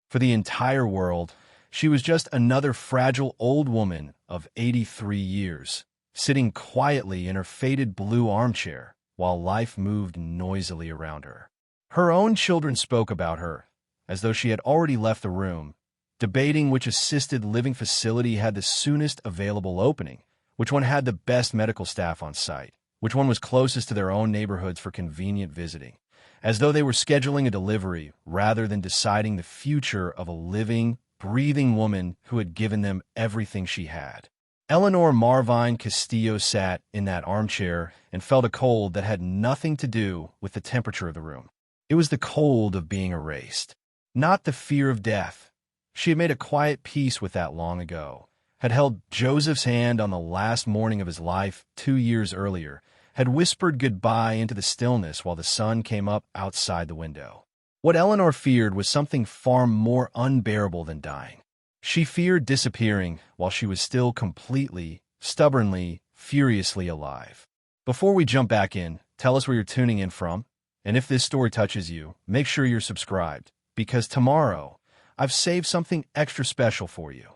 For the entire world, she was just another fragile old woman of 83 years, sitting quietly in her faded blue armchair while life moved noisily around her. Her own children spoke about her, as though she had already left the room, debating which assisted living facility had the soonest available opening, which one had the best medical staff on site, which one was closest to their own neighborhoods for convenient visiting, as though they were scheduling a delivery rather than deciding the future of a living, breathing woman who had given them everything she had. Eleanor Marvine Castillo sat in that armchair and felt a cold that had nothing to do with the temperature of the room. It was the cold of being erased, not the fear of death. She had made a quiet peace with that long ago, had held Joseph's hand on the last morning of his life 2 years earlier, had whispered goodbye into the stillness while the sun came up outside the window. What Eleanor feared was something far more unbearable than dying. She feared disappearing while she was still completely, stubbornly, furiously alive. Before we jump back in, tell us where you're tuning in from, and if this story touches you, make sure you're subscribed, because tomorrow, I've saved something extra special for you.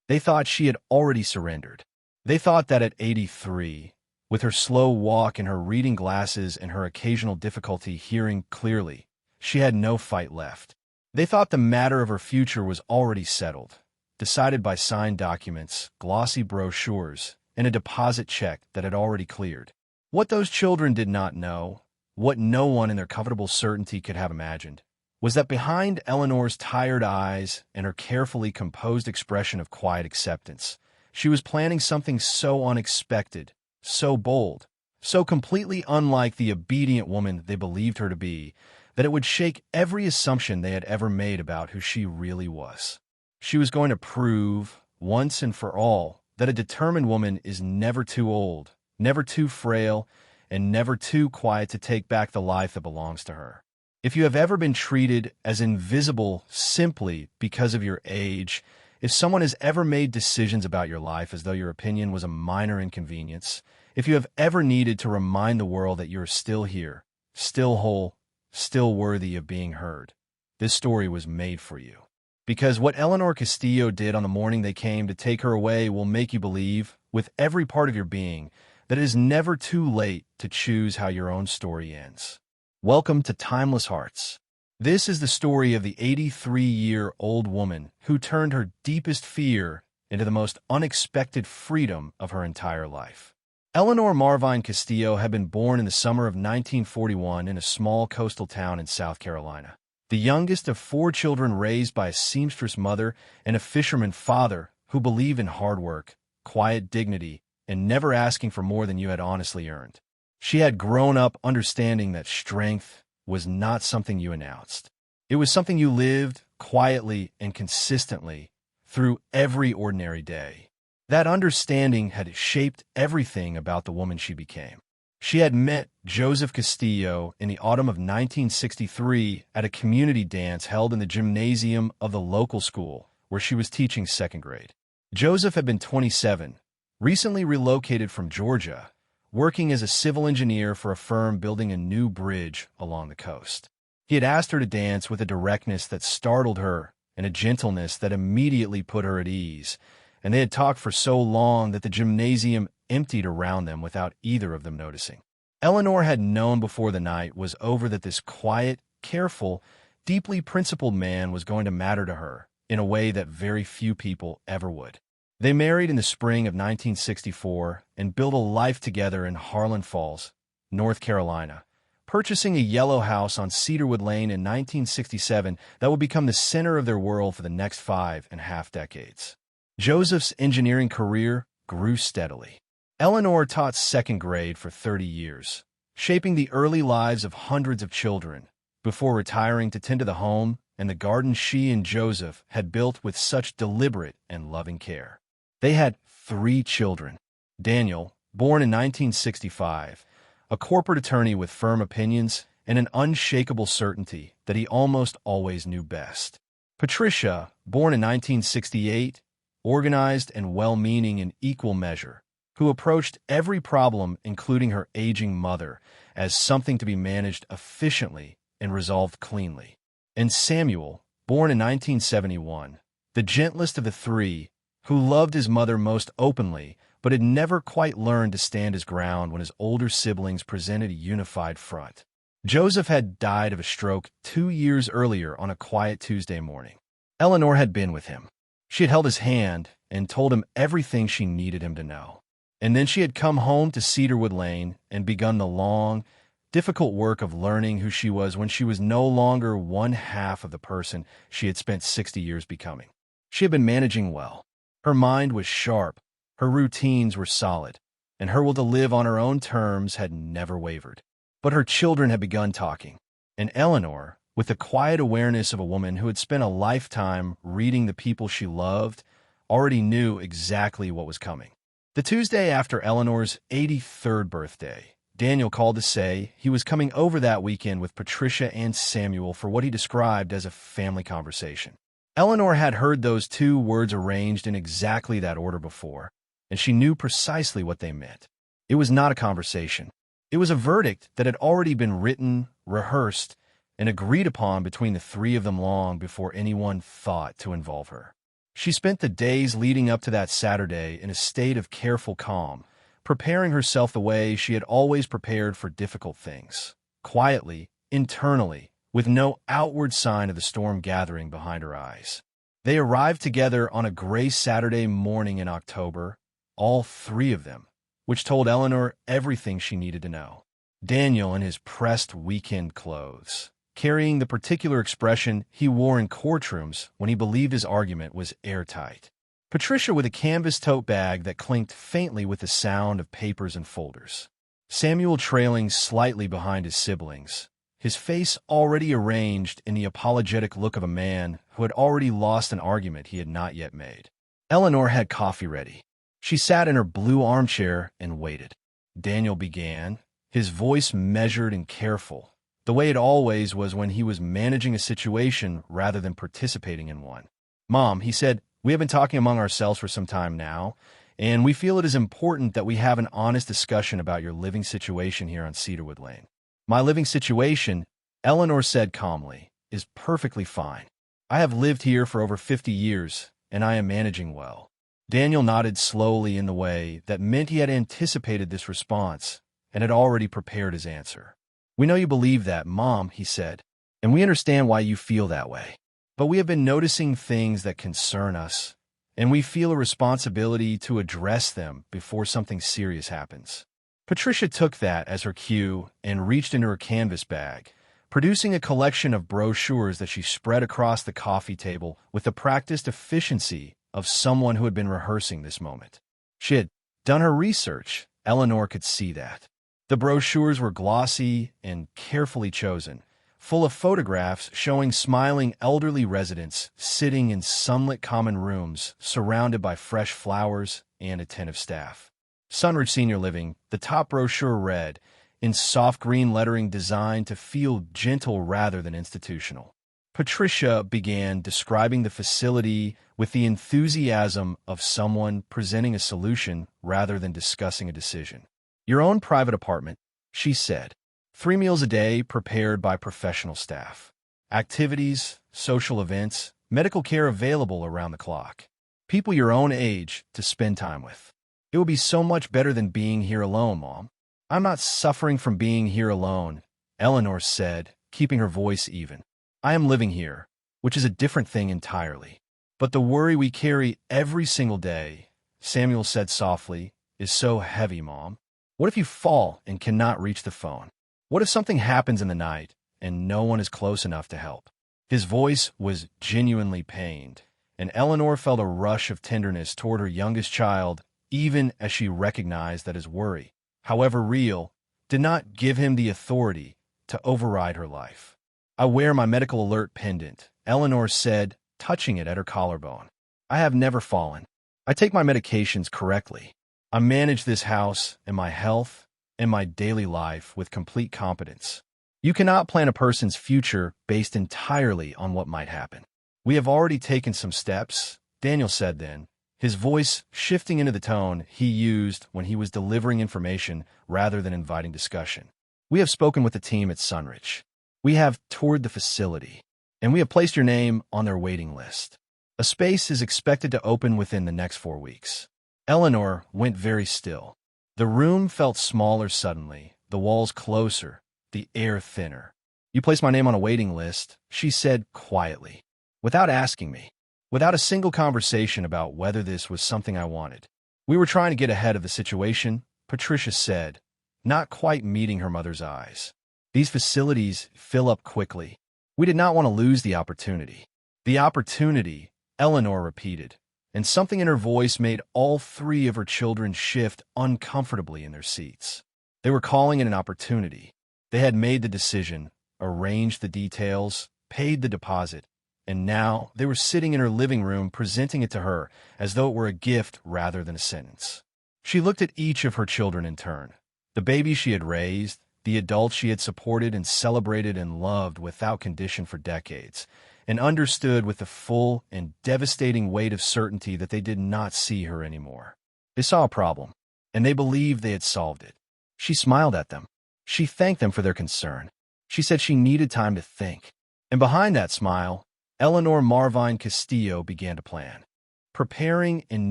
They thought she had already surrendered. They thought that at 83, with her slow walk and her reading glasses and her occasional difficulty hearing clearly, she had no fight left. They thought the matter of her future was already settled, decided by signed documents, glossy brochures, and a deposit check that had already cleared. What those children did not know, what no one in their comfortable certainty could have imagined, was that behind Eleanor's tired eyes and her carefully composed expression of quiet acceptance, she was planning something so unexpected, so bold, so completely unlike the obedient woman they believed her to be, that it would shake every assumption they had ever made about who she really was. She was going to prove, once and for all, that a determined woman is never too old, never too frail, and never too quiet to take back the life that belongs to her. If you have ever been treated as invisible simply because of your age, if someone has ever made decisions about your life as though your opinion was a minor inconvenience, if you have ever needed to remind the world that you're still here, still whole, still worthy of being heard, this story was made for you. Because what Eleanor Castillo did on the morning they came to take her away will make you believe, with every part of your being, that it is never too late to choose how your own story ends. Welcome to Timeless Hearts. This is the story of the 83-year-old woman who turned her deepest fear into the most unexpected freedom of her entire life. Eleanor Marvine Castillo had been born in the summer of 1941 in a small coastal town in South Carolina. The youngest of 4 children raised by a seamstress mother and a fisherman father who believed in hard work, quiet dignity, and never asking for more than you had honestly earned. She had grown up understanding that strength was not something you announced. It was something you lived quietly and consistently through every ordinary day. That understanding had shaped everything about the woman she became. She had met Joseph Castillo in the autumn of 1963 at a community dance held in the gymnasium of the local school where she was teaching 2nd grade. Joseph had been 27, recently relocated from Georgia, working as a civil engineer for a firm building a new bridge along the coast. He had asked her to dance with a directness that startled her and a gentleness that immediately put her at ease, and they had talked for so long that the gymnasium emptied around them without either of them noticing. Eleanor had known before the night was over that this quiet, careful, deeply principled man was going to matter to her in a way that very few people ever would. They married in the spring of 1964 and built a life together in Harlan Falls, North Carolina, purchasing a yellow house on Cedarwood Lane in 1967 that would become the center of their world for the next 5.5 decades. Joseph's engineering career grew steadily. Eleanor taught 2nd grade for 30 years, shaping the early lives of hundreds of children, before retiring to tend to the home and the garden she and Joseph had built with such deliberate and loving care. They had 3 children. Daniel, born in 1965, a corporate attorney with firm opinions and an unshakable certainty that he almost always knew best. Patricia, born in 1968, organized and well-meaning in equal measure, who approached every problem, including her aging mother, as something to be managed efficiently and resolved cleanly. And Samuel, born in 1971, the gentlest of the three, who loved his mother most openly but had never quite learned to stand his ground when his older siblings presented a unified front. Joseph had died of a stroke 2 years earlier on a quiet Tuesday morning. Eleanor had been with him. She had held his hand and told him everything she needed him to know. And then she had come home to Cedarwood Lane and begun the long, difficult work of learning who she was when she was no longer one half of the person she had spent 60 years becoming. She had been managing well. Her mind was sharp, her routines were solid, and her will to live on her own terms had never wavered. But her children had begun talking, and Eleanor, with the quiet awareness of a woman who had spent a lifetime reading the people she loved, already knew exactly what was coming. The Tuesday after Eleanor's 83rd birthday, Daniel called to say he was coming over that weekend with Patricia and Samuel for what he described as a family conversation. Eleanor had heard those two words arranged in exactly that order before, and she knew precisely what they meant. It was not a conversation. It was a verdict that had already been written, rehearsed, and agreed upon between the three of them long before anyone thought to involve her. She spent the days leading up to that Saturday in a state of careful calm, preparing herself the way she had always prepared for difficult things, quietly, internally, with no outward sign of the storm gathering behind her eyes. They arrived together on a gray Saturday morning in October, all three of them, which told Eleanor everything she needed to know. Daniel in his pressed weekend clothes, carrying the particular expression he wore in courtrooms when he believed his argument was airtight. Patricia with a canvas tote bag that clinked faintly with the sound of papers and folders. Samuel trailing slightly behind his siblings, his face already arranged in the apologetic look of a man who had already lost an argument he had not yet made. Eleanor had coffee ready. She sat in her blue armchair and waited. Daniel began, his voice measured and careful, the way it always was when he was managing a situation rather than participating in one. "Mom," he said, "we have been talking among ourselves for some time now, and we feel it is important that we have an honest discussion about your living situation here on Cedarwood Lane." "My living situation," Eleanor said calmly, "is perfectly fine. I have lived here for over 50 years, and I am managing well." Daniel nodded slowly in the way that meant he had anticipated this response and had already prepared his answer. "We know you believe that, Mom," he said, "and we understand why you feel that way. But we have been noticing things that concern us, and we feel a responsibility to address them before something serious happens." Patricia took that as her cue and reached into her canvas bag, producing a collection of brochures that she spread across the coffee table with the practiced efficiency of someone who had been rehearsing this moment. She had done her research. Eleanor could see that. The brochures were glossy and carefully chosen, full of photographs showing smiling elderly residents sitting in sunlit common rooms surrounded by fresh flowers and attentive staff. Sunridge Senior Living, the top brochure read, in soft green lettering designed to feel gentle rather than institutional. Patricia began describing the facility with the enthusiasm of someone presenting a solution rather than discussing a decision. "Your own private apartment," she said. 3 meals a day prepared by professional staff. Activities, social events, medical care available around the clock. People your own age to spend time with. It will be so much better than being here alone, Mom. "I'm not suffering from being here alone," Eleanor said, keeping her voice even. "I am living here, which is a different thing entirely. But the worry we carry every single day," Samuel said softly, "is so heavy, Mom. What if you fall and cannot reach the phone? What if something happens in the night and no one is close enough to help?" His voice was genuinely pained, and Eleanor felt a rush of tenderness toward her youngest child, even as she recognized that his worry, however real, did not give him the authority to override her life. "I wear my medical alert pendant," Eleanor said, touching it at her collarbone. "I have never fallen. I take my medications correctly. I manage this house and my health and my daily life with complete competence. You cannot plan a person's future based entirely on what might happen." "We have already taken some steps," Daniel said then, his voice shifting into the tone he used when he was delivering information rather than inviting discussion. "We have spoken with the team at Sunridge. We have toured the facility. and we have placed your name on their waiting list. A space is expected to open within the next 4 weeks." Eleanor went very still. The room felt smaller suddenly, the walls closer, the air thinner. "You placed my name on a waiting list," she said quietly, "without asking me, without a single conversation about whether this was something I wanted." "We were trying to get ahead of the situation," Patricia said, not quite meeting her mother's eyes. "These facilities fill up quickly. We did not want to lose the opportunity." "The opportunity," Eleanor repeated, and something in her voice made all 3 of her children shift uncomfortably in their seats. They were calling it an opportunity. They had made the decision, arranged the details, paid the deposit, and now they were sitting in her living room presenting it to her as though it were a gift rather than a sentence. She looked at each of her children in turn. The baby she had raised, the adult she had supported and celebrated and loved without condition for decades, and understood with the full and devastating weight of certainty that they did not see her anymore. They saw a problem, and they believed they had solved it. She smiled at them. She thanked them for their concern. She said she needed time to think. And behind that smile, Eleanor Marvine Castillo began to plan. Preparing and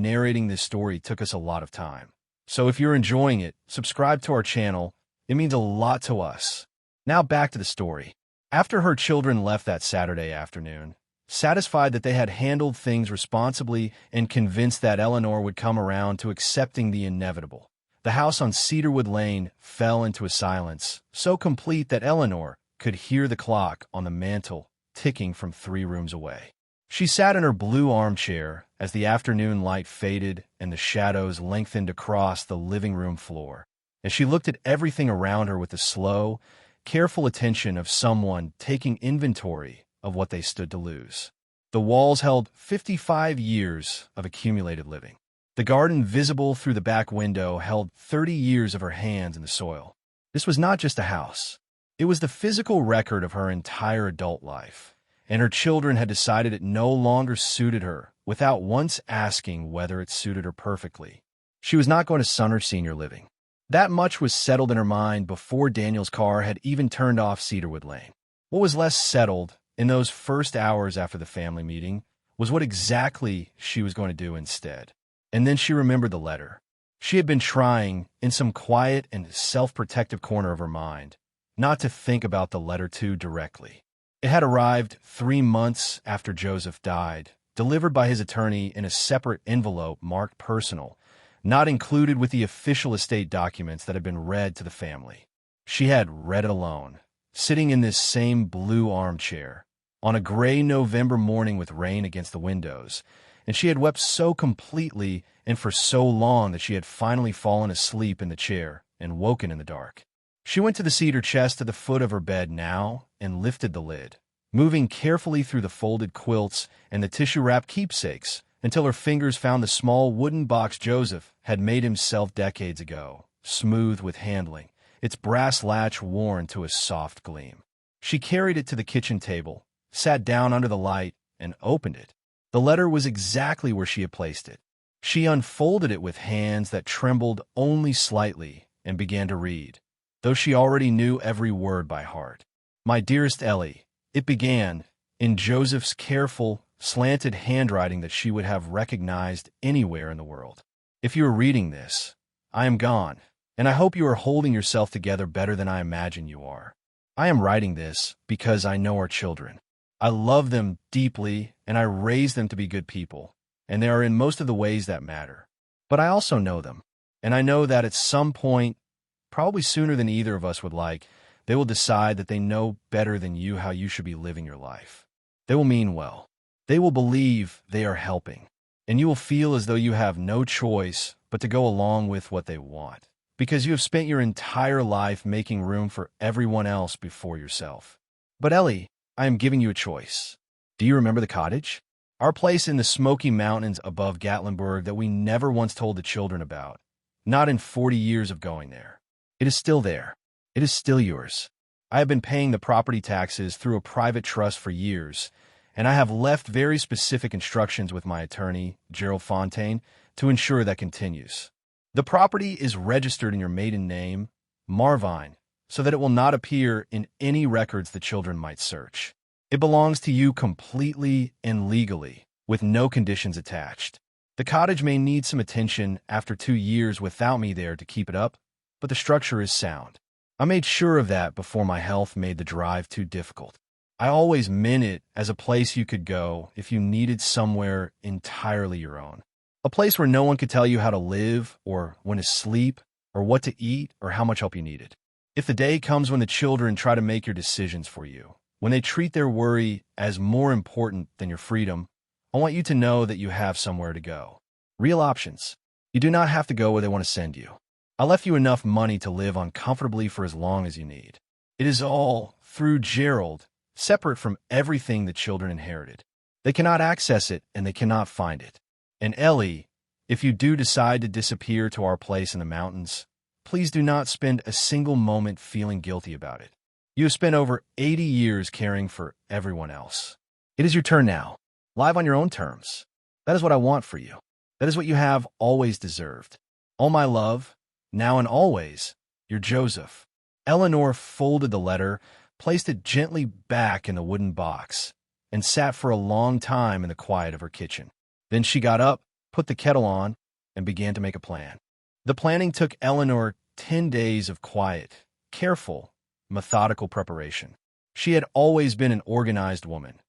narrating this story took us a lot of time. So if you're enjoying it, subscribe to our channel. It means a lot to us. Now back to the story. After her children left that Saturday afternoon, satisfied that they had handled things responsibly and convinced that Eleanor would come around to accepting the inevitable, the house on Cedarwood Lane fell into a silence so complete that Eleanor could hear the clock on the mantel ticking from 3 rooms away. She sat in her blue armchair as the afternoon light faded and the shadows lengthened across the living room floor, and she looked at everything around her with the slow, careful attention of someone taking inventory of what they stood to lose. The walls held 55 years of accumulated living. The garden visible through the back window held 30 years of her hands in the soil. This was not just a house. It was the physical record of her entire adult life, and her children had decided it no longer suited her without once asking whether it suited her perfectly. She was not going to Sumner Senior Living. That much was settled in her mind before Daniel's car had even turned off Cedarwood Lane. What was less settled in those first hours after the family meeting was what exactly she was going to do instead. And then she remembered the letter. She had been trying, in some quiet and self-protective corner of her mind, not to think about the letter too directly. It had arrived 3 months after Joseph died, delivered by his attorney in a separate envelope marked personal, not included with the official estate documents that had been read to the family. She had read it alone, sitting in this same blue armchair, on a gray November morning with rain against the windows, and she had wept so completely and for so long that she had finally fallen asleep in the chair and woken in the dark. She went to the cedar chest at the foot of her bed now and lifted the lid, moving carefully through the folded quilts and the tissue-wrapped keepsakes until her fingers found the small wooden box Joseph had made himself decades ago, smooth with handling, its brass latch worn to a soft gleam. She carried it to the kitchen table, sat down under the light, and opened it. The letter was exactly where she had placed it. She unfolded it with hands that trembled only slightly and began to read, though she already knew every word by heart. "My dearest Ellie," it began, in Joseph's careful, slanted handwriting that she would have recognized anywhere in the world. "If you are reading this, I am gone, and I hope you are holding yourself together better than I imagine you are. I am writing this because I know our children. I love them deeply, and I raised them to be good people, and they are in most of the ways that matter. But I also know them, and I know that at some point, probably sooner than either of us would like, they will decide that they know better than you how you should be living your life. They will mean well. They will believe they are helping, and you will feel as though you have no choice but to go along with what they want, because you have spent your entire life making room for everyone else before yourself. But Ellie, I am giving you a choice. Do you remember the cottage? Our place in the Smoky Mountains above Gatlinburg that we never once told the children about, not in 40 years of going there. It is still there. It is still yours. I have been paying the property taxes through a private trust for years, and I have left very specific instructions with my attorney, Gerald Fontaine, to ensure that continues. The property is registered in your maiden name, Marvine, so that it will not appear in any records the children might search. It belongs to you completely and legally, with no conditions attached. The cottage may need some attention after 2 years without me there to keep it up, but the structure is sound. I made sure of that before my health made the drive too difficult. I always meant it as a place you could go if you needed somewhere entirely your own. A place where no one could tell you how to live, or when to sleep, or what to eat, or how much help you needed. If the day comes when the children try to make your decisions for you, when they treat their worry as more important than your freedom, I want you to know that you have somewhere to go. Real options. You do not have to go where they want to send you. I left you enough money to live on comfortably for as long as you need. It is all, through Gerald, separate from everything the children inherited. They cannot access it and they cannot find it. And Ellie, if you do decide to disappear to our place in the mountains, please do not spend a single moment feeling guilty about it. You have spent over 80 years caring for everyone else. It is your turn now. Live on your own terms. That is what I want for you. That is what you have always deserved. All my love, now and always, your Joseph. Eleanor folded the letter, placed it gently back in the wooden box, and sat for a long time in the quiet of her kitchen. Then she got up, put the kettle on, and began to make a plan. The planning took Eleanor 10 days of quiet, careful, methodical preparation. She had always been an organized woman.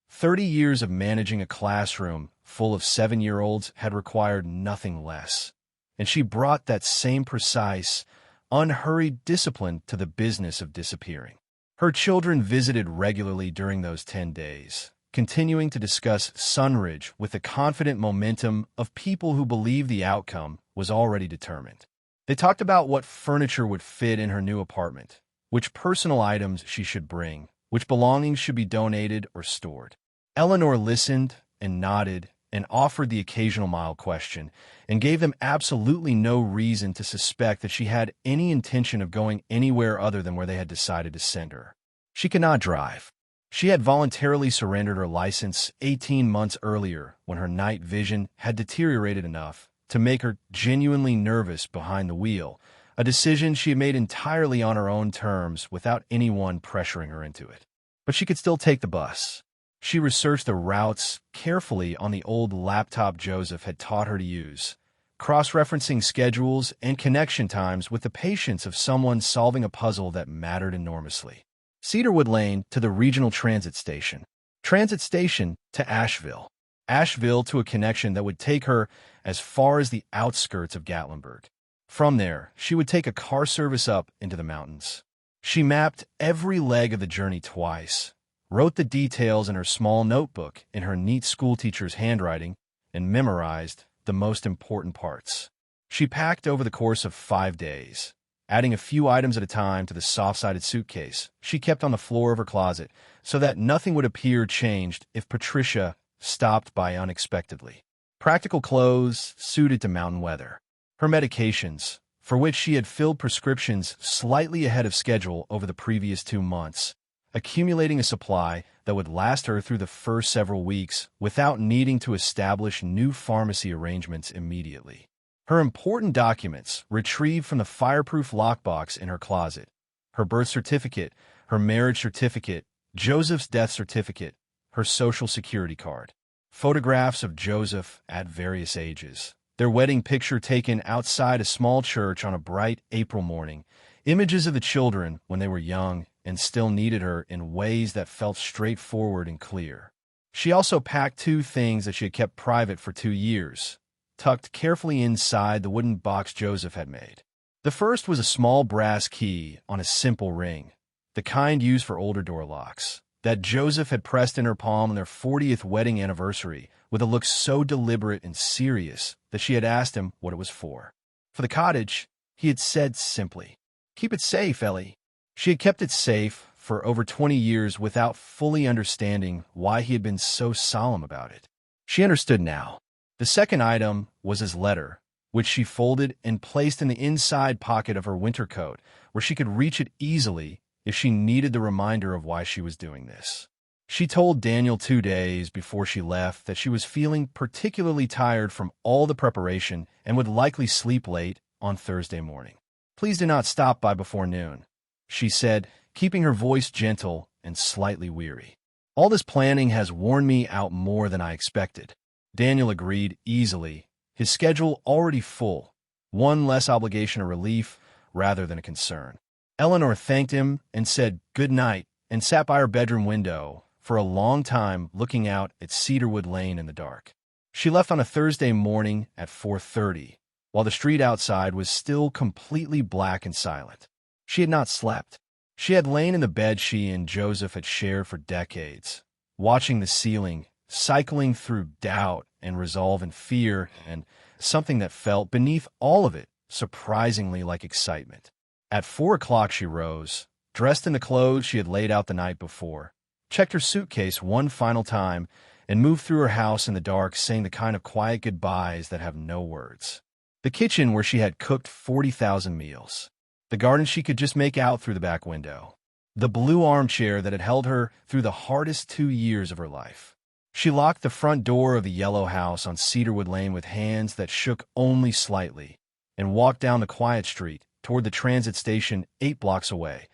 30 years of managing a classroom full of 7-year-olds had required nothing less, and she brought that same precise, unhurried discipline to the business of disappearing. Her children visited regularly during those 10 days, continuing to discuss Sunridge with the confident momentum of people who believed the outcome was already determined. They talked about what furniture would fit in her new apartment, which personal items she should bring, which belongings should be donated or stored. Eleanor listened and nodded and offered the occasional mild question, and gave them absolutely no reason to suspect that she had any intention of going anywhere other than where they had decided to send her. She could not drive. She had voluntarily surrendered her license 18 months earlier when her night vision had deteriorated enough to make her genuinely nervous behind the wheel, a decision she had made entirely on her own terms without anyone pressuring her into it. But she could still take the bus. She researched the routes carefully on the old laptop Joseph had taught her to use, cross-referencing schedules and connection times with the patience of someone solving a puzzle that mattered enormously. Cedarwood Lane to the regional transit station to Asheville, Asheville to a connection that would take her as far as the outskirts of Gatlinburg. From there, she would take a car service up into the mountains. She mapped every leg of the journey twice, wrote the details in her small notebook in her neat schoolteacher's handwriting, and memorized the most important parts. She packed over the course of 5 days, adding a few items at a time to the soft-sided suitcase she kept on the floor of her closet so that nothing would appear changed if Patricia stopped by unexpectedly. Practical clothes suited to mountain weather. Her medications, for which she had filled prescriptions slightly ahead of schedule over the previous 2 months, accumulating a supply that would last her through the first several weeks without needing to establish new pharmacy arrangements immediately. Her important documents retrieved from the fireproof lockbox in her closet, her birth certificate, her marriage certificate, Joseph's death certificate, her social security card, photographs of Joseph at various ages, their wedding picture taken outside a small church on a bright April morning, images of the children when they were young and still needed her in ways that felt straightforward and clear. She also packed 2 things that she had kept private for 2 years, tucked carefully inside the wooden box Joseph had made. The first was a small brass key on a simple ring, the kind used for older door locks, that Joseph had pressed in her palm on their 40th wedding anniversary with a look so deliberate and serious that she had asked him what it was for. For the cottage, he had said simply, "Keep it safe, Ellie." She had kept it safe for over 20 years without fully understanding why he had been so solemn about it. She understood now. The second item was his letter, which she folded and placed in the inside pocket of her winter coat, where she could reach it easily if she needed the reminder of why she was doing this. She told Daniel 2 days before she left that she was feeling particularly tired from all the preparation and would likely sleep late on Thursday morning. "Please do not stop by before noon," she said, keeping her voice gentle and slightly weary. All this planning has worn me out more than I expected. Daniel agreed easily, his schedule already full, one less obligation or relief rather than a concern. Eleanor thanked him and said good night and sat by her bedroom window for a long time looking out at Cedarwood Lane in the dark. She left on a Thursday morning at 4:30, while the street outside was still completely black and silent. She had not slept. She had lain in the bed she and Joseph had shared for decades, watching the ceiling, cycling through doubt and resolve and fear, and something that felt beneath all of it surprisingly like excitement. At 4 o'clock she rose, dressed in the clothes she had laid out the night before, checked her suitcase one final time, and moved through her house in the dark, saying the kind of quiet goodbyes that have no words. The kitchen where she had cooked 40,000 meals. The garden she could just make out through the back window. The blue armchair that had held her through the hardest 2 years of her life. She locked the front door of the yellow house on Cedarwood Lane with hands that shook only slightly, and walked down the quiet street toward the transit station 8 blocks away,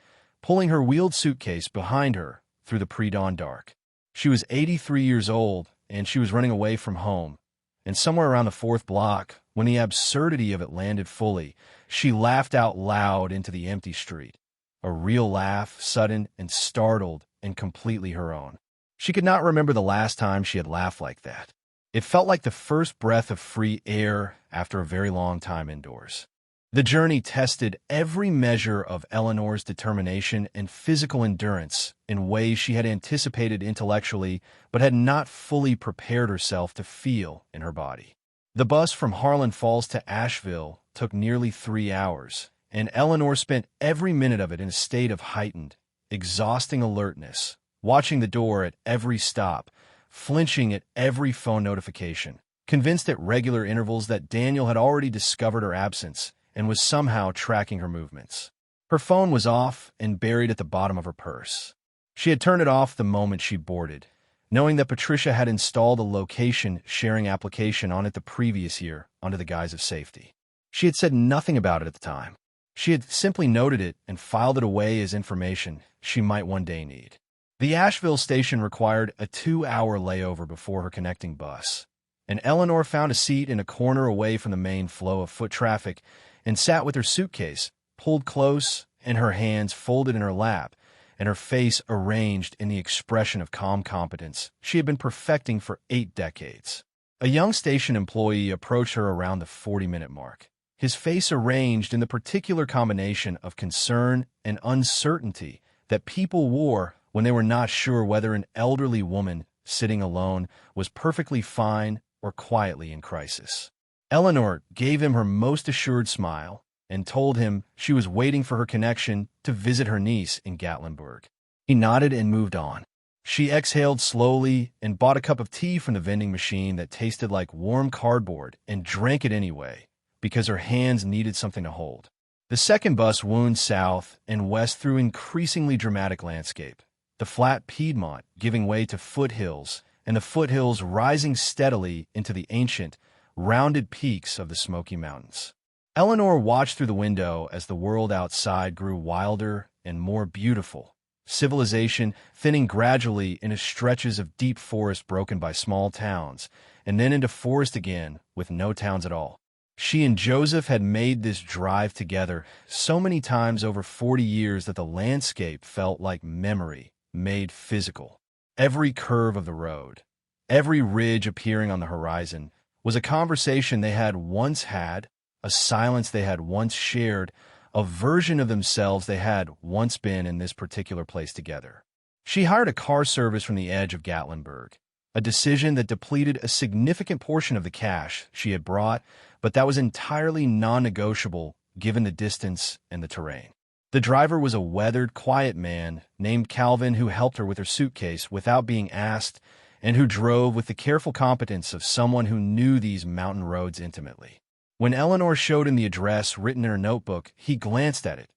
pulling her wheeled suitcase behind her through the pre-dawn dark. She was 83 years old, and she was running away from home. And somewhere around the 4th block, when the absurdity of it landed fully, she laughed out loud into the empty street. A real laugh, sudden and startled and completely her own. She could not remember the last time she had laughed like that. It felt like the first breath of free air after a very long time indoors. The journey tested every measure of Eleanor's determination and physical endurance in ways she had anticipated intellectually but had not fully prepared herself to feel in her body. The bus from Harlan Falls to Asheville took nearly 3 hours, and Eleanor spent every minute of it in a state of heightened, exhausting alertness, watching the door at every stop, flinching at every phone notification, convinced at regular intervals that Daniel had already discovered her absence and was somehow tracking her movements. Her phone was off and buried at the bottom of her purse. She had turned it off the moment she boarded, knowing that Patricia had installed a location-sharing application on it the previous year under the guise of safety. She had said nothing about it at the time. She had simply noted it and filed it away as information she might one day need. The Asheville station required a 2-hour layover before her connecting bus, and Eleanor found a seat in a corner away from the main flow of foot traffic and sat with her suitcase pulled close and her hands folded in her lap and her face arranged in the expression of calm competence she had been perfecting for 8 decades. A young station employee approached her around the 40-minute mark, his face arranged in the particular combination of concern and uncertainty that people wore when they were not sure whether an elderly woman sitting alone was perfectly fine or quietly in crisis. Eleanor gave him her most assured smile and told him she was waiting for her connection to visit her niece in Gatlinburg. He nodded and moved on. She exhaled slowly and bought a cup of tea from the vending machine that tasted like warm cardboard and drank it anyway, because her hands needed something to hold. The second bus wound south and west through increasingly dramatic landscape, the flat Piedmont giving way to foothills, and the foothills rising steadily into the ancient, rounded peaks of the Smoky Mountains. Eleanor watched through the window as the world outside grew wilder and more beautiful, civilization thinning gradually into stretches of deep forest broken by small towns, and then into forest again with no towns at all. She and Joseph had made this drive together so many times over 40 years that the landscape felt like memory made physical. Every curve of the road, every ridge appearing on the horizon, was a conversation they had once had, a silence they had once shared, a version of themselves they had once been in this particular place together. She hired a car service from the edge of Gatlinburg, a decision that depleted a significant portion of the cash she had brought, but that was entirely non-negotiable given the distance and the terrain. The driver was a weathered, quiet man named Calvin who helped her with her suitcase without being asked, and who drove with the careful competence of someone who knew these mountain roads intimately. When Eleanor showed him the address written in her notebook, he glanced at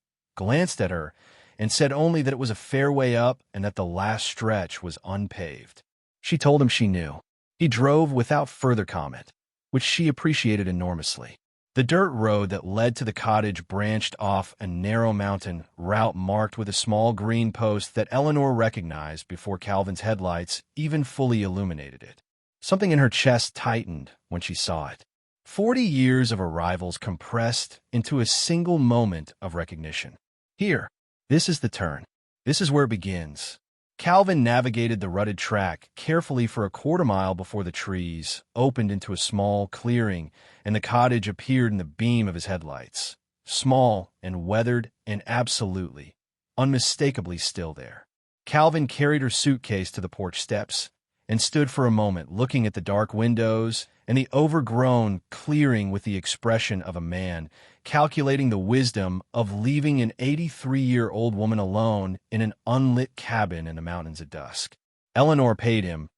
her, and said only that it was a fair way up and that the last stretch was unpaved. She told him she knew. He drove without further comment, which she appreciated enormously. The dirt road that led to the cottage branched off a narrow mountain route marked with a small green post that Eleanor recognized before Calvin's headlights even fully illuminated it. Something in her chest tightened when she saw it. 40 years of arrivals compressed into a single moment of recognition. Here, this is the turn. This is where it begins. Calvin navigated the rutted track carefully for a quarter-mile before the trees opened into a small clearing and the cottage appeared in the beam of his headlights. Small and weathered and absolutely, unmistakably still there. Calvin carried her suitcase to the porch steps and stood for a moment looking at the dark windows and the overgrown clearing with the expression of a man calculating the wisdom of leaving an 83-year-old woman alone in an unlit cabin in the mountains at dusk. Eleanor paid him,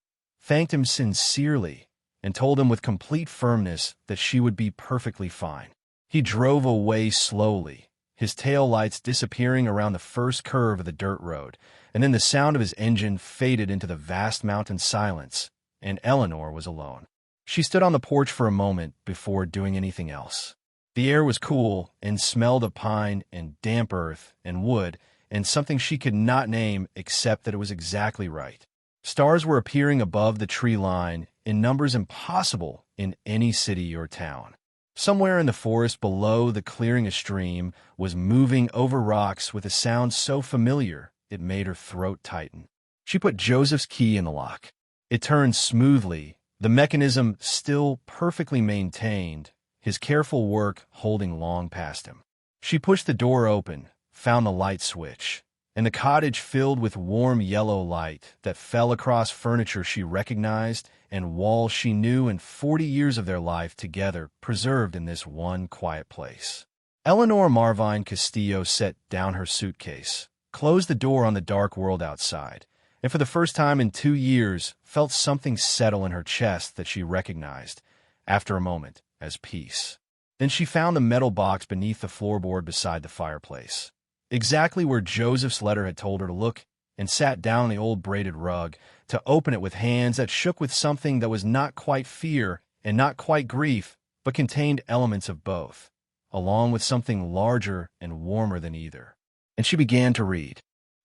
thanked him sincerely, and told him with complete firmness that she would be perfectly fine. He drove away slowly, his taillights disappearing around the first curve of the dirt road, and then the sound of his engine faded into the vast mountain silence, and Eleanor was alone. She stood on the porch for a moment before doing anything else. The air was cool and smelled of pine and damp earth and wood and something she could not name except that it was exactly right. Stars were appearing above the tree line in numbers impossible in any city or town. Somewhere in the forest below the clearing a stream was moving over rocks with a sound so familiar it made her throat tighten. She put Joseph's key in the lock. It turned smoothly, the mechanism still perfectly maintained, his careful work holding long past him. She pushed the door open, found the light switch, and the cottage filled with warm yellow light that fell across furniture she recognized and walls she knew in 40 years of their life together preserved in this one quiet place. Eleanor Marvine Castillo set down her suitcase, closed the door on the dark world outside, and for the first time in 2 years felt something settle in her chest that she recognized, after a moment, as peace. Then she found the metal box beneath the floorboard beside the fireplace, exactly where Joseph's letter had told her to look, and sat down on the old braided rug to open it with hands that shook with something that was not quite fear and not quite grief, but contained elements of both, along with something larger and warmer than either. And she began to read.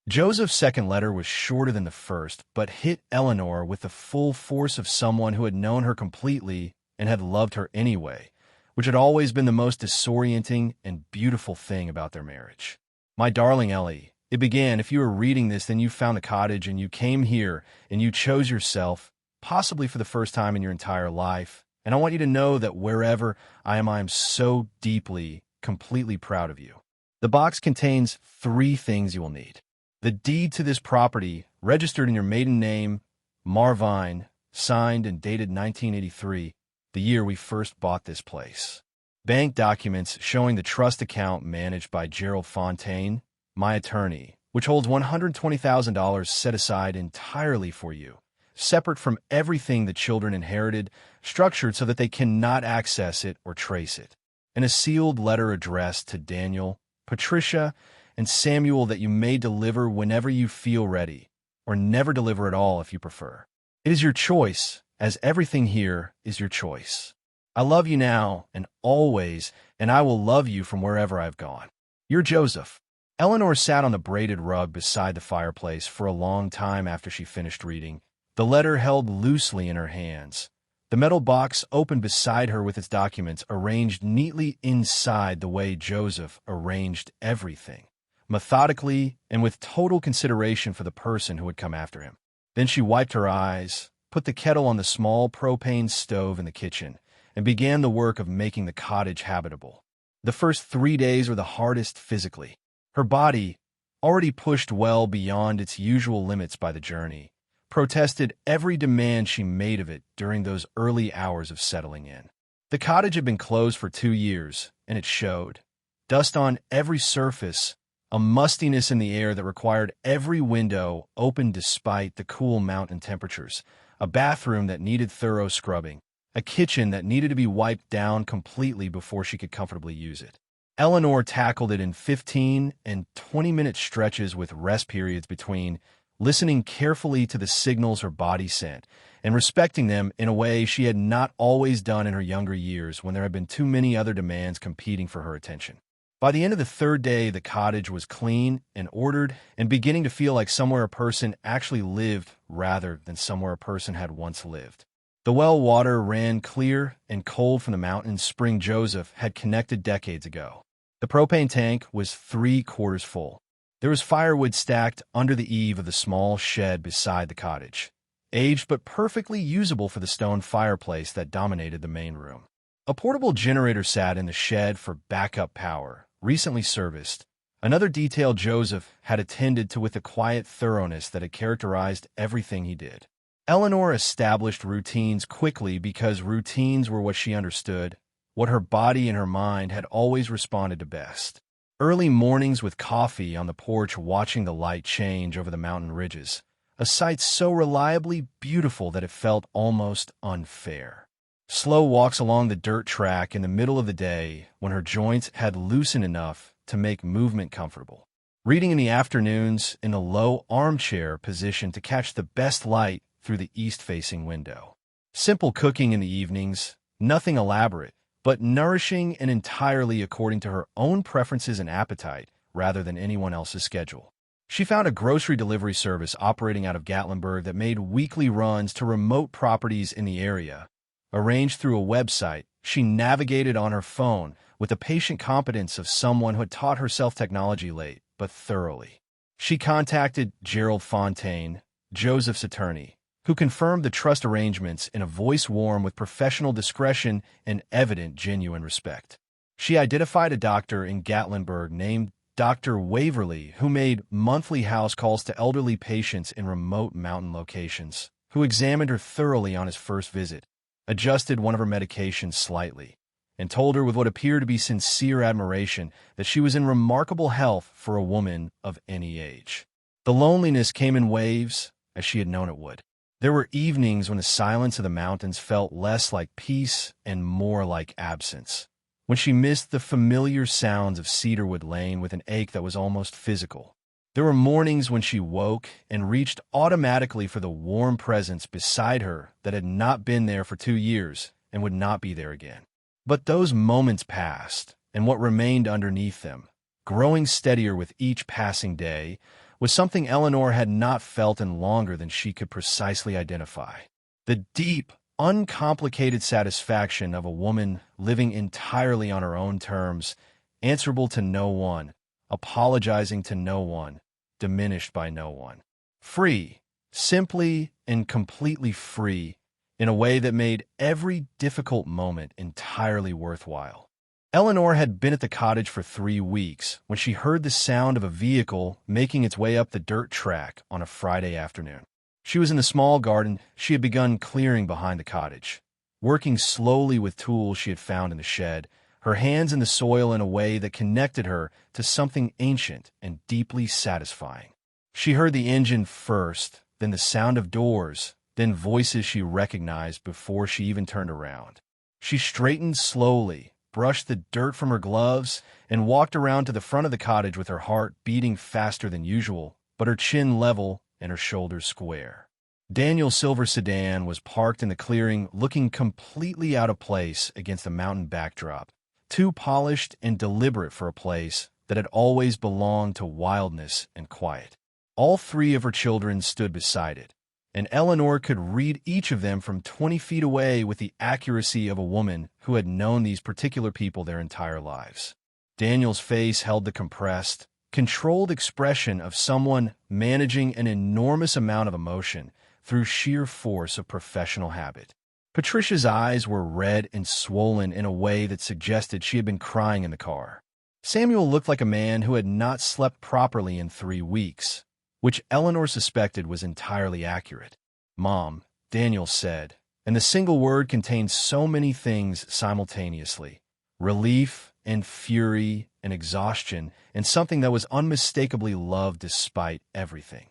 Joseph's second letter was shorter than the first, but hit Eleanor with the full force of someone who had known her completely and had loved her anyway, which had always been the most disorienting and beautiful thing about their marriage. My darling Ellie, it began, if you were reading this, then you found the cottage and you came here and you chose yourself, possibly for the first time in your entire life. And I want you to know that wherever I am so deeply, completely proud of you. The box contains 3 things you will need. The deed to this property, registered in your maiden name, Marvine, signed and dated 1983, the year we first bought this place. Bank documents showing the trust account managed by Gerald Fontaine, my attorney, which holds $120,000 set aside entirely for you, separate from everything the children inherited, structured so that they cannot access it or trace it. And a sealed letter addressed to Daniel, Patricia, and Samuel that you may deliver whenever you feel ready, or never deliver at all if you prefer. It is your choice, as everything here is your choice. I love you now and always, and I will love you from wherever I've gone. You're Joseph. Eleanor sat on the braided rug beside the fireplace for a long time after she finished reading, the letter held loosely in her hands. The metal box opened beside her with its documents arranged neatly inside the way Joseph arranged everything, methodically and with total consideration for the person who would come after him. Then she wiped her eyes, put the kettle on the small propane stove in the kitchen, and began the work of making the cottage habitable. The first 3 days were the hardest physically. Her body, already pushed well beyond its usual limits by the journey, protested every demand she made of it during those early hours of settling in. The cottage had been closed for 2 years, and it showed. Dust on every surface, a mustiness in the air that required every window open despite the cool mountain temperatures, a bathroom that needed thorough scrubbing, a kitchen that needed to be wiped down completely before she could comfortably use it. Eleanor tackled it in 15 and 20-minute stretches with rest periods between, listening carefully to the signals her body sent, and respecting them in a way she had not always done in her younger years when there had been too many other demands competing for her attention. By the end of the third day, the cottage was clean and ordered and beginning to feel like somewhere a person actually lived rather than somewhere a person had once lived. The well water ran clear and cold from the mountain spring Joseph had connected decades ago. The propane tank was 3/4 full. There was firewood stacked under the eave of the small shed beside the cottage, aged but perfectly usable for the stone fireplace that dominated the main room. A portable generator sat in the shed for backup power, recently serviced, another detail Joseph had attended to with the quiet thoroughness that had characterized everything he did. Eleanor established routines quickly because routines were what she understood, what her body and her mind had always responded to best. Early mornings with coffee on the porch watching the light change over the mountain ridges, a sight so reliably beautiful that it felt almost unfair. Slow walks along the dirt track in the middle of the day when her joints had loosened enough to make movement comfortable. Reading in the afternoons in a low armchair position to catch the best light through the east-facing window. Simple cooking in the evenings, nothing elaborate, but nourishing and entirely according to her own preferences and appetite rather than anyone else's schedule. She found a grocery delivery service operating out of Gatlinburg that made weekly runs to remote properties in the area. Arranged through a website, she navigated on her phone with the patient competence of someone who had taught herself technology late, but thoroughly. She contacted Gerald Fontaine, Joseph's attorney, who confirmed the trust arrangements in a voice warm with professional discretion and evident genuine respect. She identified a doctor in Gatlinburg named Dr. Waverly, who made monthly house calls to elderly patients in remote mountain locations, who examined her thoroughly on his first visit, adjusted one of her medications slightly, and told her with what appeared to be sincere admiration that she was in remarkable health for a woman of any age. The loneliness came in waves, as she had known it would. There were evenings when the silence of the mountains felt less like peace and more like absence, when she missed the familiar sounds of Cedarwood Lane with an ache that was almost physical. There were mornings when she woke and reached automatically for the warm presence beside her that had not been there for 2 years and would not be there again. But those moments passed, and what remained underneath them, growing steadier with each passing day, was something Eleanor had not felt in longer than she could precisely identify. The deep, uncomplicated satisfaction of a woman living entirely on her own terms, answerable to no one, apologizing to no one, diminished by no one. Free, simply and completely free, in a way that made every difficult moment entirely worthwhile. Eleanor had been at the cottage for 3 weeks when she heard the sound of a vehicle making its way up the dirt track on a Friday afternoon. She was in the small garden she had begun clearing behind the cottage, working slowly with tools she had found in the shed, her hands in the soil in a way that connected her to something ancient and deeply satisfying. She heard the engine first, then the sound of doors, then voices she recognized before she even turned around. She straightened slowly, brushed the dirt from her gloves, and walked around to the front of the cottage with her heart beating faster than usual, but her chin level and her shoulders square. Daniel's silver sedan was parked in the clearing, looking completely out of place against the mountain backdrop, too polished and deliberate for a place that had always belonged to wildness and quiet. All 3 of her children stood beside it, and Eleanor could read each of them from 20 feet away with the accuracy of a woman who had known these particular people their entire lives. Daniel's face held the compressed, controlled expression of someone managing an enormous amount of emotion through sheer force of professional habit. Patricia's eyes were red and swollen in a way that suggested she had been crying in the car. Samuel looked like a man who had not slept properly in 3 weeks, which Eleanor suspected was entirely accurate. "Mom," Daniel said, and the single word contained so many things simultaneously: relief and fury and exhaustion, and something that was unmistakably love despite everything.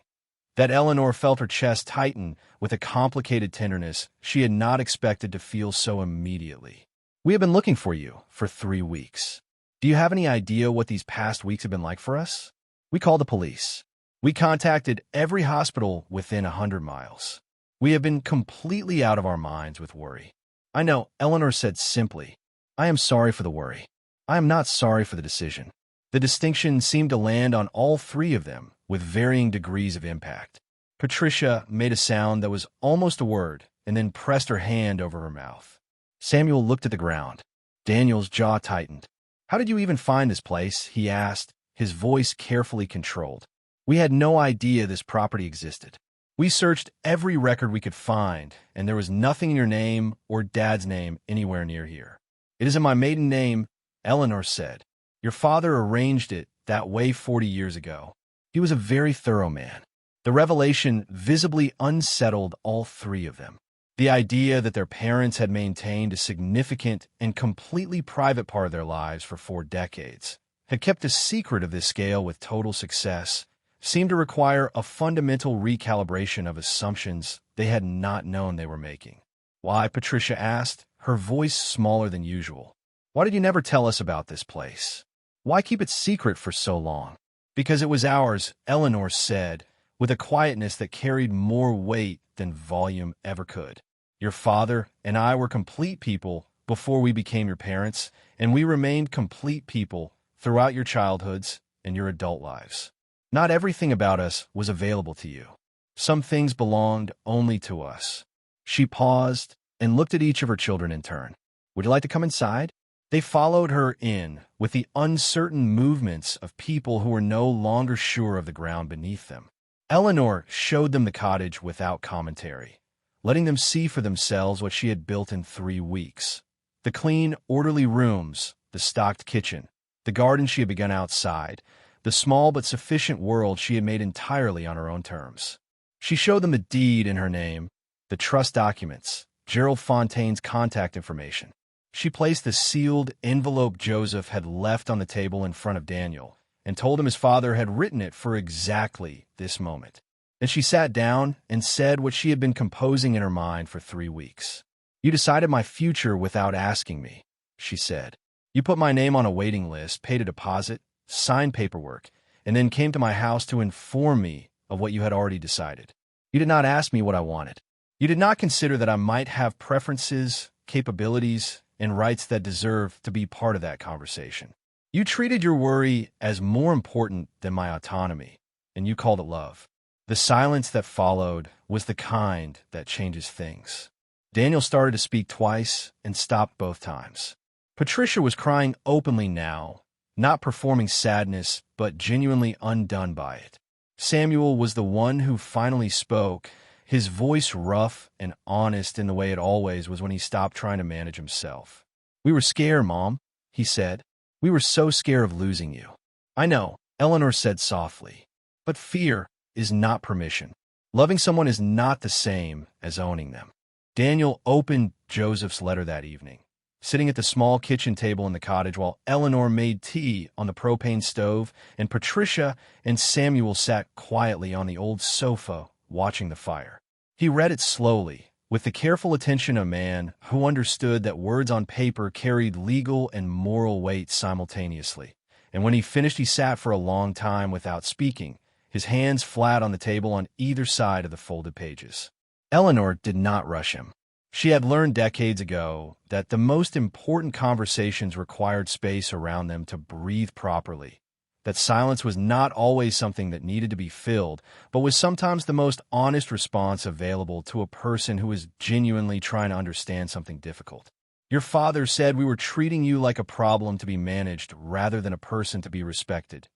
That Eleanor felt her chest tighten with a complicated tenderness she had not expected to feel so immediately. "We have been looking for you for 3 weeks. Do you have any idea what these past weeks have been like for us? We called the police. We contacted every hospital within 100 miles. We have been completely out of our minds with worry. I know, Eleanor said simply. I am sorry for the worry. I am not sorry for the decision. The distinction seemed to land on all three of them with varying degrees of impact. Patricia made a sound that was almost a word and then pressed her hand over her mouth. Samuel looked at the ground. Daniel's jaw tightened. How did you even find this place? He asked, his voice carefully controlled. We had no idea this property existed. We searched every record we could find, and there was nothing in your name or Dad's name anywhere near here. It isn't my maiden name, Eleanor said. Your father arranged it that way 40 years ago. He was a very thorough man. The revelation visibly unsettled all three of them. The idea that their parents had maintained a significant and completely private part of their lives for 4 decades, had kept a secret of this scale with total success, seemed to require a fundamental recalibration of assumptions they had not known they were making. Why, Patricia asked, her voice smaller than usual. Why did you never tell us about this place? Why keep it secret for so long? Because it was ours, Eleanor said, with a quietness that carried more weight than volume ever could. Your father and I were complete people before we became your parents, and we remained complete people throughout your childhoods and your adult lives. Not everything about us was available to you. Some things belonged only to us. She paused and looked at each of her children in turn. Would you like to come inside? They followed her in with the uncertain movements of people who were no longer sure of the ground beneath them. Eleanor showed them the cottage without commentary, letting them see for themselves what she had built in 3 weeks. The clean, orderly rooms, the stocked kitchen, the garden she had begun outside, the small but sufficient world she had made entirely on her own terms. She showed them the deed in her name, the trust documents, Gerald Fontaine's contact information. She placed the sealed envelope Joseph had left on the table in front of Daniel and told him his father had written it for exactly this moment. Then she sat down and said what she had been composing in her mind for 3 weeks. You decided my future without asking me, she said. You put my name on a waiting list, paid a deposit, signed paperwork, and then came to my house to inform me of what you had already decided. You did not ask me what I wanted. You did not consider that I might have preferences, capabilities, and rights that deserve to be part of that conversation. You treated your worry as more important than my autonomy, and you called it love. The silence that followed was the kind that changes things. Daniel started to speak twice and stopped both times. Patricia was crying openly now, not performing sadness, but genuinely undone by it. Samuel was the one who finally spoke, his voice rough and honest in the way it always was when he stopped trying to manage himself. We were scared, Mom, he said. We were so scared of losing you. I know, Eleanor said softly, but fear is not permission. Loving someone is not the same as owning them. Daniel opened Joseph's letter that evening, sitting at the small kitchen table in the cottage while Eleanor made tea on the propane stove and Patricia and Samuel sat quietly on the old sofa watching the fire. He read it slowly, with the careful attention of a man who understood that words on paper carried legal and moral weight simultaneously. And when he finished, he sat for a long time without speaking, his hands flat on the table on either side of the folded pages. Eleanor did not rush him. She had learned decades ago that the most important conversations required space around them to breathe properly, that silence was not always something that needed to be filled, but was sometimes the most honest response available to a person who was genuinely trying to understand something difficult. Your father said we were treating you like a problem to be managed rather than a person to be respected,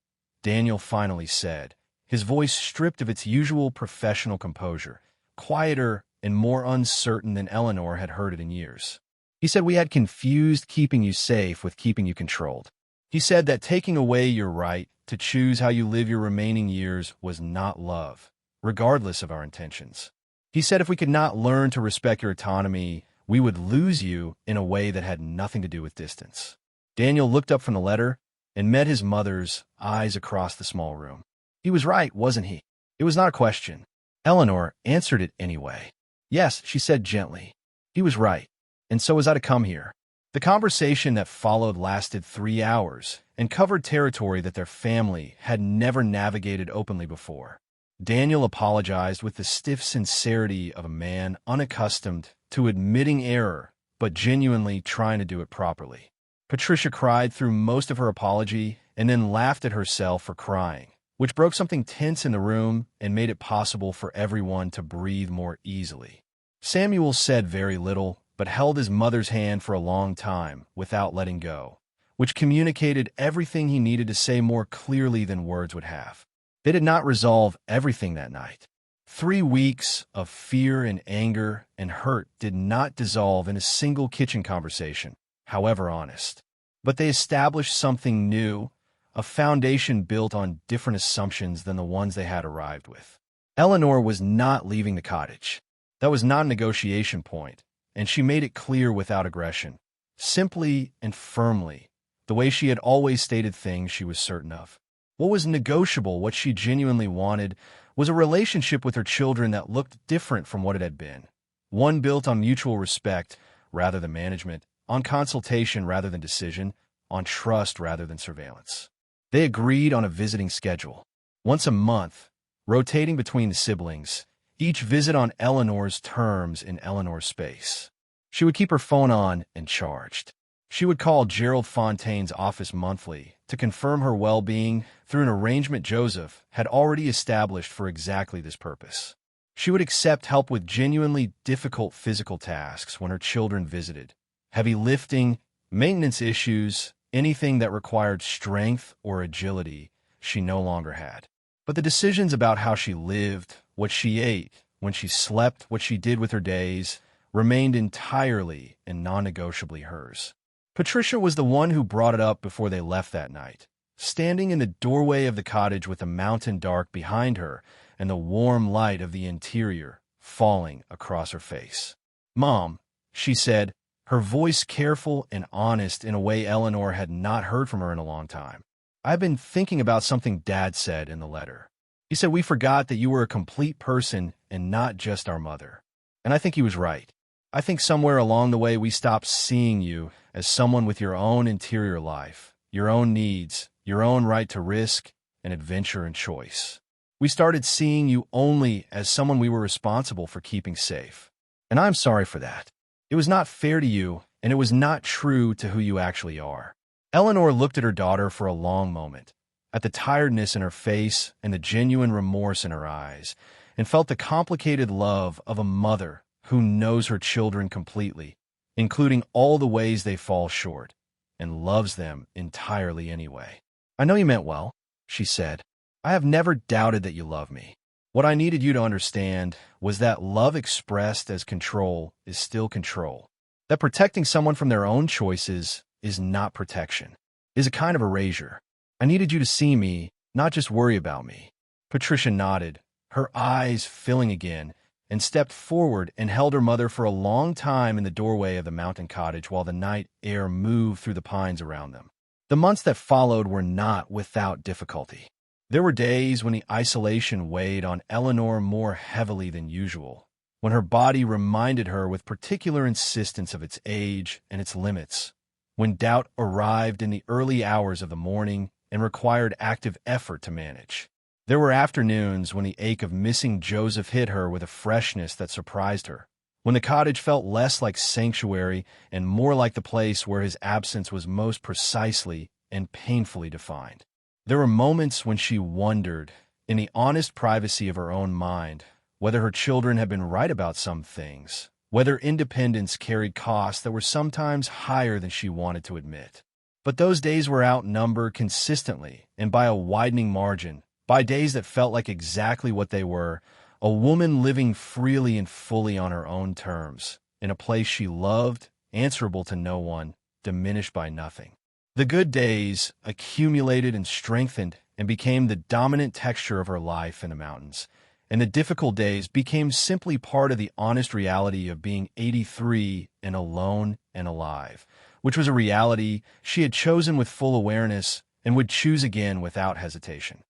Daniel finally said, his voice stripped of its usual professional composure, quieter and more uncertain than Eleanor had heard it in years. He said we had confused keeping you safe with keeping you controlled. He said that taking away your right to choose how you live your remaining years was not love, regardless of our intentions. He said if we could not learn to respect your autonomy, we would lose you in a way that had nothing to do with distance. Daniel looked up from the letter and met his mother's eyes across the small room. He was right, wasn't he? It was not a question. Eleanor answered it anyway. Yes, she said gently. He was right, and so was I to come here. The conversation that followed lasted 3 hours and covered territory that their family had never navigated openly before. Daniel apologized with the stiff sincerity of a man unaccustomed to admitting error, but genuinely trying to do it properly. Patricia cried through most of her apology and then laughed at herself for crying, which broke something tense in the room and made it possible for everyone to breathe more easily. Samuel said very little, but held his mother's hand for a long time without letting go, which communicated everything he needed to say more clearly than words would have. They did not resolve everything that night. 3 weeks of fear and anger and hurt did not dissolve in a single kitchen conversation, however honest. But they established something new, a foundation built on different assumptions than the ones they had arrived with. Eleanor was not leaving the cottage. That was not a negotiation point, and she made it clear without aggression, simply and firmly, the way she had always stated things she was certain of. What was negotiable, what she genuinely wanted, was a relationship with her children that looked different from what it had been. One built on mutual respect rather than management, on consultation rather than decision, on trust rather than surveillance. They agreed on a visiting schedule. Once a month, rotating between the siblings, each visit on Eleanor's terms in Eleanor's space. She would keep her phone on and charged. She would call Gerald Fontaine's office monthly to confirm her well-being through an arrangement Joseph had already established for exactly this purpose. She would accept help with genuinely difficult physical tasks when her children visited. Heavy lifting, maintenance issues, anything that required strength or agility, she no longer had. But the decisions about how she lived, what she ate, when she slept, what she did with her days, remained entirely and non-negotiably hers. Patricia was the one who brought it up before they left that night, standing in the doorway of the cottage with the mountain dark behind her and the warm light of the interior falling across her face. "Mom," she said, her voice careful and honest in a way Eleanor had not heard from her in a long time. "I've been thinking about something Dad said in the letter. He said we forgot that you were a complete person and not just our mother. And I think he was right. I think somewhere along the way we stopped seeing you as someone with your own interior life, your own needs, your own right to risk and adventure and choice. We started seeing you only as someone we were responsible for keeping safe. And I'm sorry for that. It was not fair to you, and it was not true to who you actually are." Eleanor looked at her daughter for a long moment, at the tiredness in her face and the genuine remorse in her eyes, and felt the complicated love of a mother who knows her children completely, including all the ways they fall short, and loves them entirely anyway. "I know you meant well," she said. "I have never doubted that you love me. What I needed you to understand was that love expressed as control is still control. That protecting someone from their own choices is not protection, is a kind of erasure. I needed you to see me, not just worry about me." Patricia nodded, her eyes filling again, and stepped forward and held her mother for a long time in the doorway of the mountain cottage while the night air moved through the pines around them. The months that followed were not without difficulty. There were days when the isolation weighed on Eleanor more heavily than usual, when her body reminded her with particular insistence of its age and its limits, when doubt arrived in the early hours of the morning and required active effort to manage. There were afternoons when the ache of missing Joseph hit her with a freshness that surprised her, when the cottage felt less like sanctuary and more like the place where his absence was most precisely and painfully defined. There were moments when she wondered, in the honest privacy of her own mind, whether her children had been right about some things, whether independence carried costs that were sometimes higher than she wanted to admit. But those days were outnumbered consistently and by a widening margin, by days that felt like exactly what they were, a woman living freely and fully on her own terms, in a place she loved, answerable to no one, diminished by nothing. The good days accumulated and strengthened and became the dominant texture of her life in the mountains, and the difficult days became simply part of the honest reality of being 83 and alone and alive, which was a reality she had chosen with full awareness and would choose again without hesitation.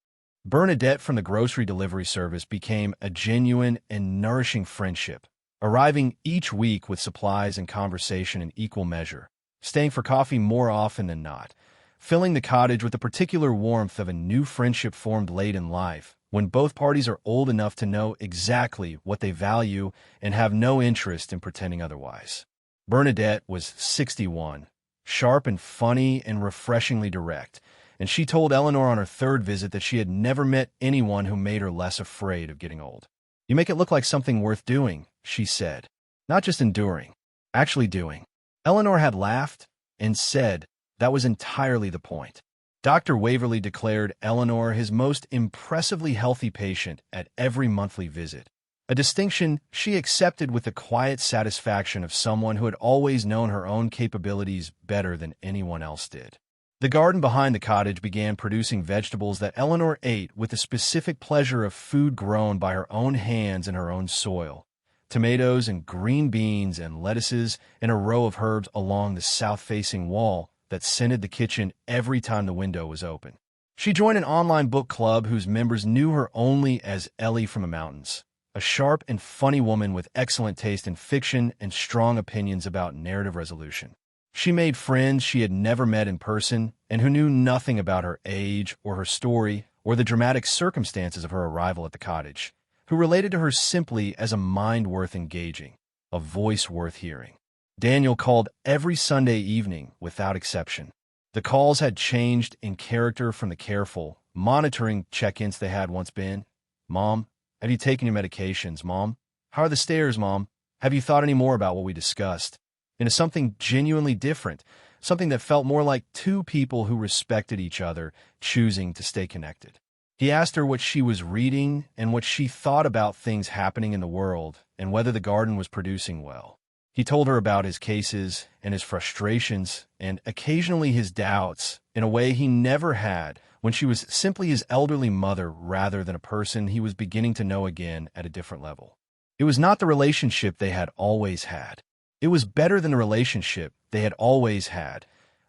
Bernadette from the grocery delivery service became a genuine and nourishing friendship, arriving each week with supplies and conversation in equal measure. staying for coffee more often than not, filling the cottage with the particular warmth of a new friendship formed late in life, when both parties are old enough to know exactly what they value and have no interest in pretending otherwise. Bernadette was 61, sharp and funny and refreshingly direct, and she told Eleanor on her third visit that she had never met anyone who made her less afraid of getting old. "You make it look like something worth doing," she said. "Not just enduring, actually doing." Eleanor had laughed and said that was entirely the point. Dr. Waverly declared Eleanor his most impressively healthy patient at every monthly visit, a distinction she accepted with the quiet satisfaction of someone who had always known her own capabilities better than anyone else did. The garden behind the cottage began producing vegetables that Eleanor ate with the specific pleasure of food grown by her own hands in her own soil. Tomatoes and green beans and lettuces and a row of herbs along the south-facing wall that scented the kitchen every time the window was open. She joined an online book club whose members knew her only as Ellie from the mountains, a sharp and funny woman with excellent taste in fiction and strong opinions about narrative resolution. She made friends she had never met in person and who knew nothing about her age or her story or the dramatic circumstances of her arrival at the cottage, who related to her simply as a mind worth engaging, a voice worth hearing. Daniel called every Sunday evening without exception. The calls had changed in character from the careful, monitoring check-ins they had once been. "Mom, have you taken your medications, Mom? How are the stairs, Mom? Have you thought any more about what we discussed?" Into something genuinely different, something that felt more like two people who respected each other, choosing to stay connected. He asked her what she was reading and what she thought about things happening in the world and whether the garden was producing well. He told her about his cases and his frustrations and occasionally his doubts in a way he never had when she was simply his elderly mother rather than a person he was beginning to know again at a different level. It was not the relationship they had always had. It was better than the relationship they had always had,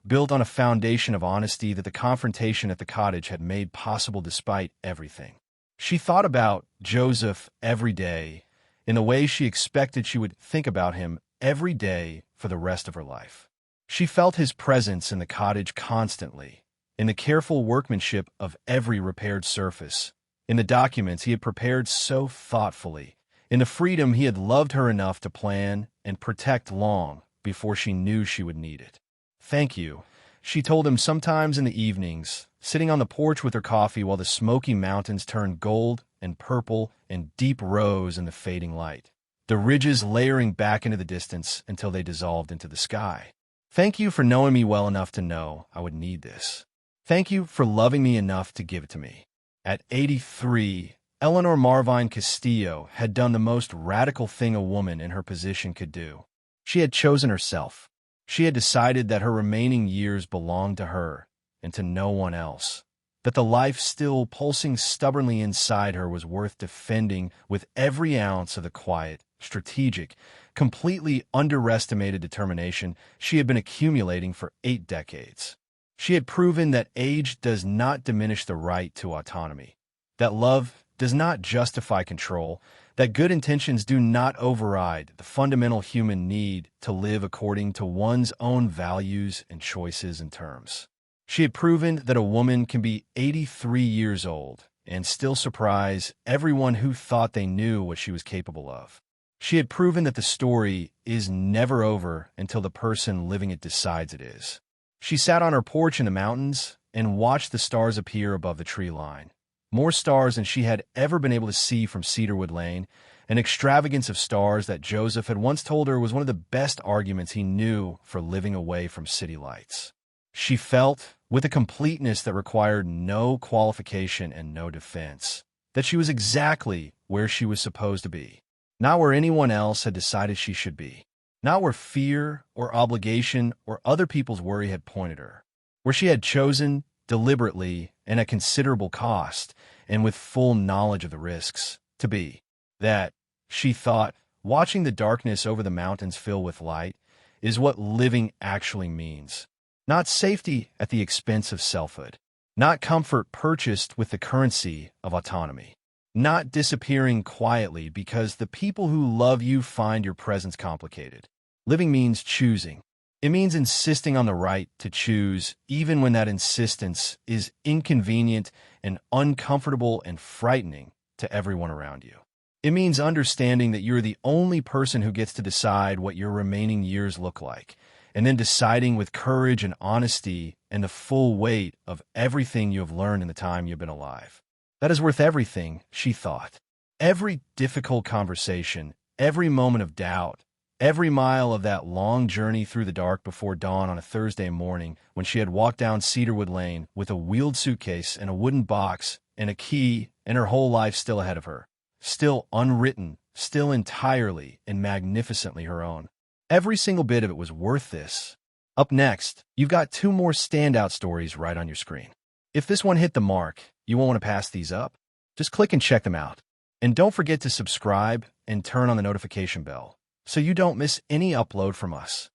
built on a foundation of honesty that the confrontation at the cottage had made possible despite everything. She thought about Joseph every day in the way she expected she would think about him every day for the rest of her life. She felt his presence in the cottage constantly, in the careful workmanship of every repaired surface, in the documents he had prepared so thoughtfully, in the freedom he had loved her enough to plan and protect long before she knew she would need it. "Thank you," she told him sometimes in the evenings, sitting on the porch with her coffee while the Smoky Mountains turned gold and purple and deep rose in the fading light, the ridges layering back into the distance until they dissolved into the sky. "Thank you for knowing me well enough to know I would need this. Thank you for loving me enough to give it to me." At 83, Eleanor Marvine Castillo had done the most radical thing a woman in her position could do. She had chosen herself. She had decided that her remaining years belonged to her and to no one else, that the life still pulsing stubbornly inside her was worth defending with every ounce of the quiet, strategic, completely underestimated determination she had been accumulating for 8 decades. She had proven that age does not diminish the right to autonomy, that love does not justify control, that good intentions do not override the fundamental human need to live according to one's own values and choices and terms. She had proven that a woman can be 83 years old and still surprise everyone who thought they knew what she was capable of. She had proven that the story is never over until the person living it decides it is. She sat on her porch in the mountains and watched the stars appear above the tree line. More stars than she had ever been able to see from Cedarwood Lane, an extravagance of stars that Joseph had once told her was one of the best arguments he knew for living away from city lights. She felt, with a completeness that required no qualification and no defense, that she was exactly where she was supposed to be, not where anyone else had decided she should be, not where fear or obligation or other people's worry had pointed her, where she had chosen deliberately and at considerable cost and with full knowledge of the risks to be. That, she thought, watching the darkness over the mountains fill with light, is what living actually means. Not safety at the expense of selfhood, not comfort purchased with the currency of autonomy, not disappearing quietly because the people who love you find your presence complicated. Living means choosing, It means insisting on the right to choose, even when that insistence is inconvenient and uncomfortable and frightening to everyone around you. It means understanding that you're the only person who gets to decide what your remaining years look like, and then deciding with courage and honesty and the full weight of everything you have learned in the time you've been alive. That is worth everything, she thought. Every difficult conversation, every moment of doubt, every mile of that long journey through the dark before dawn on a Thursday morning when she had walked down Cedarwood Lane with a wheeled suitcase and a wooden box and a key and her whole life still ahead of her. Still unwritten, still entirely and magnificently her own. Every single bit of it was worth this. Up next, you've got 2 more standout stories right on your screen. If this one hit the mark, you won't want to pass these up. Just click and check them out. And don't forget to subscribe and turn on the notification bell so you don't miss any upload from us.